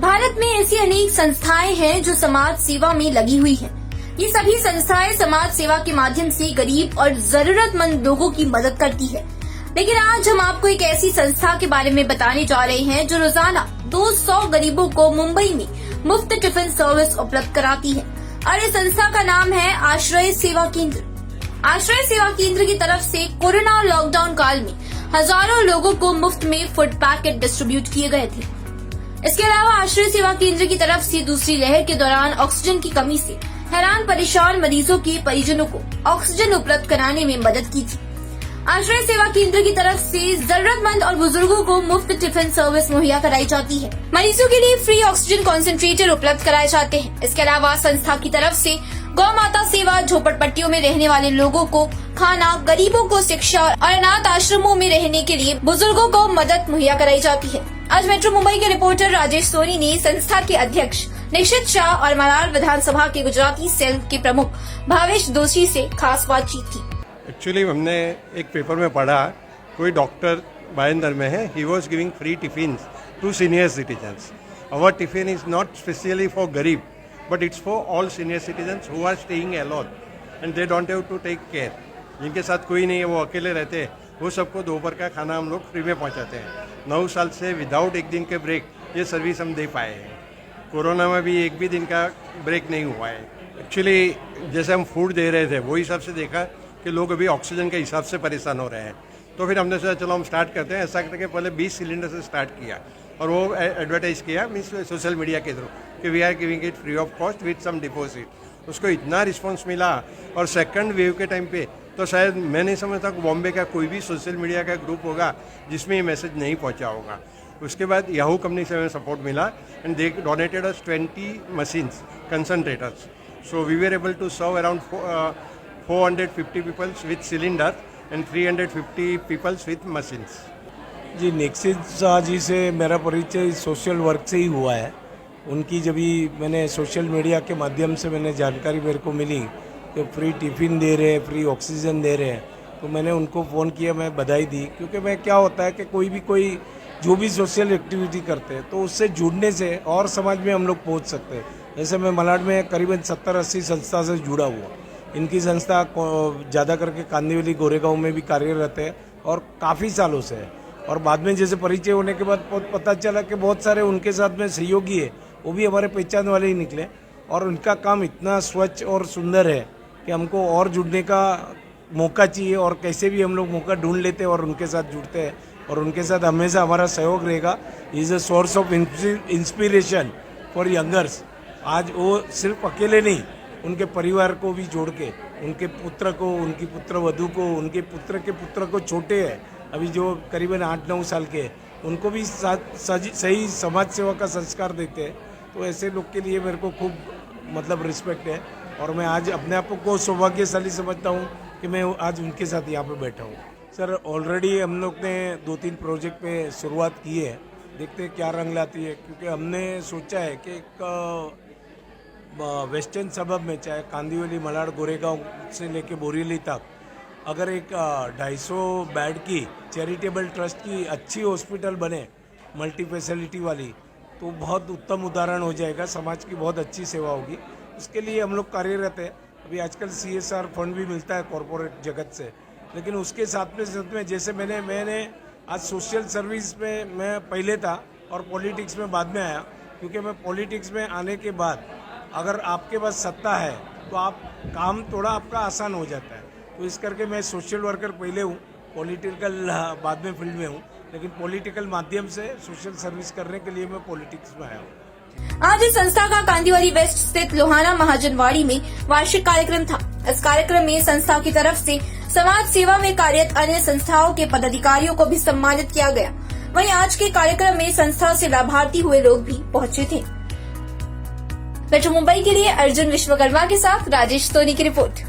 भारत में ऐसी अनेक संस्थाएं हैं जो समाज सेवा में लगी हुई हैं। ये सभी संस्थाएं समाज सेवा के माध्यम से गरीब और जरूरतमंद लोगों की मदद करती है। लेकिन आज हम आपको एक ऐसी संस्था के बारे में बताने जा रहे हैं जो रोजाना 200 गरीबों को मुंबई में मुफ्त टिफिन सर्विस उपलब्ध कराती है और इस संस्था का नाम है आश्रय सेवा केंद्र। आश्रय सेवा केंद्र की तरफ से कोरोना और लॉकडाउन काल में हजारों लोगों को मुफ्त में फूड पैकेट डिस्ट्रीब्यूट किए गए थे। इसके अलावा आश्रय सेवा केंद्र की तरफ से दूसरी लहर के दौरान ऑक्सीजन की कमी से हैरान परेशान मरीजों के परिजनों को ऑक्सीजन उपलब्ध कराने में मदद की थी। आश्रय सेवा केंद्र की तरफ से जरूरतमंद और बुजुर्गों को मुफ्त टिफिन सर्विस मुहैया कराई जाती है। मरीजों के लिए फ्री ऑक्सीजन कॉन्सेंट्रेटर उपलब्ध कराए जाते हैं। इसके अलावा संस्था की तरफ से गौ माता सेवा, झोपड़पट्टियों में रहने वाले लोगों को खाना, गरीबों को शिक्षा और अनाथ आश्रमों में रहने के लिए बुजुर्गों को मदद मुहैया कराई जाती है। आज मेट्रो मुंबई के रिपोर्टर राजेश सोनी ने संस्था के अध्यक्ष निशित शाह और मलाड विधानसभा के गुजराती सेल के प्रमुख भावेश दोषी से खास बातचीत की। एक्चुअली हमने एक पेपर में पढ़ा, कोई डॉक्टर भाईंदर में है, he was giving free tiffin to senior citizens. Our tiffin is not specially for गरीब, but it's for all senior citizens who are staying alone and they don't have to take care. जिनके साथ कोई नहीं है, वो अकेले रहते हैं, वो सबको दोपहर का खाना हम लोग फ्री में पहुंचाते हैं। 9 साल से विदाउट एक दिन के ब्रेक ये सर्विस हम दे पाए हैं। कोरोना में भी एक भी दिन का ब्रेक नहीं हुआ है। एक्चुअली जैसे हम फूड दे रहे थे वो हिसाब से देखा कि लोग अभी ऑक्सीजन के हिसाब से परेशान हो रहे हैं, तो फिर हमने सोचा चलो हम स्टार्ट करते हैं। ऐसा करके पहले 20 सिलेंडर से स्टार्ट किया और वो एडवर्टाइज किया मीन्स सोशल मीडिया के थ्रू कि we are giving it free of cost with some deposit. उसको इतना रिस्पांस मिला और सेकंड वेव के टाइम पे तो शायद मैं नहीं समझता कि बॉम्बे का कोई भी सोशल मीडिया का ग्रुप होगा जिसमें ये मैसेज नहीं पहुंचा होगा। उसके बाद याहू कंपनी से हमें सपोर्ट मिला and they donated us 20 machines, concentrators. So we were able to serve around 450 peoples with cylinder and 350 peoples with machines. जी, निशित शाह जी से मेरा परिचय सोशल वर्क से ही हुआ है। उनकी जब भी मैंने सोशल मीडिया के माध्यम से मैंने जानकारी मेरे को मिली कि फ्री टिफ़िन दे रहे हैं, फ्री ऑक्सीजन दे रहे हैं, तो मैंने उनको फ़ोन किया, मैं बधाई दी। क्योंकि मैं क्या होता है कि कोई जो भी सोशल एक्टिविटी करते हैं तो उससे जुड़ने से और समाज में हम लोग पहुंच सकते हैं। जैसे मैं मलाड में करीबन 70-80 संस्था से जुड़ा हुआ। इनकी संस्था ज़्यादा करके कांदिवली गोरेगांव में भी कार्यरत है और काफ़ी सालों से है। और बाद में जैसे परिचय होने के बाद पता चला कि बहुत सारे उनके साथ में सहयोगी है, वो भी हमारे पहचान वाले ही निकले और उनका काम इतना स्वच्छ और सुंदर है कि हमको और जुड़ने का मौका चाहिए और कैसे भी हम लोग मौका ढूंढ लेते हैं और उनके साथ जुड़ते हैं और उनके साथ हमेशा हमारा सहयोग रहेगा। Is a source of inspiration for youngers. आज वो सिर्फ अकेले नहीं, उनके परिवार को भी जोड़ के, उनके पुत्र को, उनकी पुत्र वधू को, उनके पुत्र के पुत्र को छोटे हैं अभी जो करीबन 8-9 साल के, उनको भी सही समाज सेवा का संस्कार देते हैं। तो ऐसे लोग के लिए मेरे को खूब रिस्पेक्ट है और मैं आज अपने आप को सौभाग्यशाली समझता हूँ कि मैं आज उनके साथ यहाँ पे बैठा हूँ। सर, ऑलरेडी हम लोग ने 2-3 प्रोजेक्ट पे शुरुआत की है, देखते हैं क्या रंग लाती है। क्योंकि हमने सोचा है कि एक वेस्टर्न सबब में, चाहे कांदिवली, मलाड, गोरेगांव से लेके बोरीवली तक, अगर एक 250 बेड की चैरिटेबल ट्रस्ट की अच्छी हॉस्पिटल बने, मल्टी फैसिलिटी वाली, तो बहुत उत्तम उदाहरण हो जाएगा, समाज की बहुत अच्छी सेवा होगी। उसके लिए हम लोग कार्यरत है। अभी आजकल CSR फंड भी मिलता है कॉरपोरेट जगत से, लेकिन उसके साथ में जैसे मैंने आज सोशल सर्विस में मैं पहले था और पॉलिटिक्स में बाद में आया। क्योंकि मैं पॉलिटिक्स में आने के बाद अगर आपके पास सत्ता है तो आप काम थोड़ा आपका आसान हो जाता है। तो इस करके मैं सोशल वर्कर पहले हूँ, पॉलिटिकल बाद में फील्ड में हूँ, लेकिन पॉलिटिकल माध्यम से सोशल सर्विस करने के लिए मैं पॉलिटिक्स में आया हूँ। आज इस संस्था का कांदिवली वेस्ट स्थित लोहाना महाजनवाड़ी में वार्षिक कार्यक्रम था। इस कार्यक्रम में संस्था की तरफ से समाज सेवा में कार्यरत अन्य संस्थाओं के पदाधिकारियों को भी सम्मानित किया गया। वहीं आज के कार्यक्रम में संस्था से लाभार्थी हुए लोग भी पहुंचे थे। मेट्रो मुंबई के लिए अर्जुन विश्वकर्मा के साथ राजेश सोनी की रिपोर्ट।